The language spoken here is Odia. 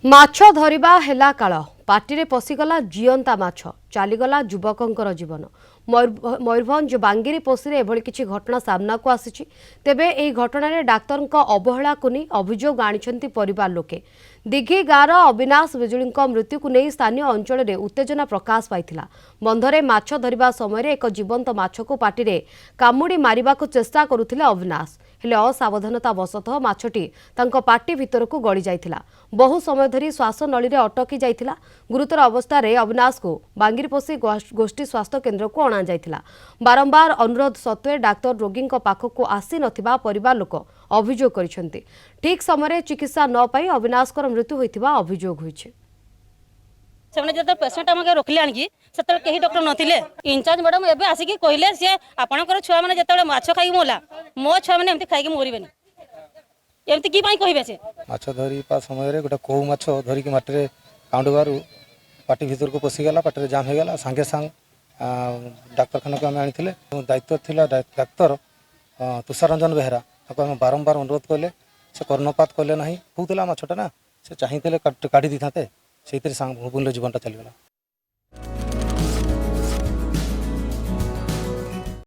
ମାଛ ଧରିବା ହେଲା କାଳ ପାଟିରେ ପଶିଗଲା ଜିଅନ୍ତା ମାଛ ଚାଲିଗଲା ଯୁବକଙ୍କର ଜୀବନ। ମୟୂରଭଞ୍ଜ ବାଙ୍ଗିରି ପୋଷିରେ ଏଭଳି କିଛି ଘଟଣା ସାମ୍ନାକୁ ଆସିଛି। ତେବେ ଏହି ଘଟଣାରେ ଡାକ୍ତରଙ୍କ ଅବହେଳାକୁ ନେଇ ଅଭିଯୋଗ ଆଣିଛନ୍ତି ପରିବାର ଲୋକେ। ଦିଘି ଗାଁର ଅବିନାଶ ବିଜୁଳିଙ୍କ ମୃତ୍ୟୁକୁ ନେଇ ସ୍ଥାନୀୟ ଅଞ୍ଚଳରେ ଉତ୍ତେଜନା ପ୍ରକାଶ ପାଇଥିଲା। ବନ୍ଧରେ ମାଛ ଧରିବା ସମୟରେ ଏକ ଜୀବନ୍ତ ମାଛକୁ ପାଟିରେ କାମୁଡ଼ି ମାରିବାକୁ ଚେଷ୍ଟା କରୁଥିଲେ ଅବିନାଶ। ହେଲେ ଅସାବଧାନତା ବଶତଃ ମାଛଟି ତାଙ୍କ ପାଟି ଭିତରକୁ ଗଳି ଯାଇଥିଲା। ବହୁ ସମୟ ଧରି ଶ୍ୱାସନଳୀରେ ଅଟକି ଯାଇଥିଲା। ଗୁରୁତର ଅବସ୍ଥାରେ ଅବିନାଶକୁ ବାଙ୍ଗିରିପୋଷି ଗୋଷ୍ଠୀ ସ୍ୱାସ୍ଥ୍ୟ କେନ୍ଦ୍ରକୁ ଅଣାଯାଇଥିଲା। ବାରମ୍ବାର ଅନୁରୋଧ ସତ୍ତ୍ୱେ ଡାକ୍ତର ରୋଗୀଙ୍କ ପାଖକୁ ଆସିନଥିବା ପରିବାର ଲୋକ ଅଭିଯୋଗ କରିଛନ୍ତି। ଠିକ୍ ସମୟରେ ଚିକିତ୍ସା ନ ପାଇ ଅବିନାଶଙ୍କର ମୃତ୍ୟୁ ହୋଇଥିବା ଅଭିଯୋଗ ହୋଇଛି। ସେମାନେ जो पेसेंट आम रखिले आणिकी से कहीं डॉक्टर नथिले इंचार्ज मैडम एबे आसिकी कहले से आपणकर छुआ मैंने जो माछ खाई मोला मो छुआ मैंने एमती खाई मरबेनि एमती की पाई कहबे से माछ धरी समय गोटे कौ माछ धरिक माटी काउंडबारू पाटी भीतर को पशिगला पाटे जाम हो गला सांगे सांग डाक्तरखाना को आम आनी दायित्व थिला डाक्तर तुषारंजन बेहरा आम बारंबार अनुरोध कले से कर्णपात कले ना होता माछटा ना से चाहिए काढ़ी दी था से जीवनटा चलीगला।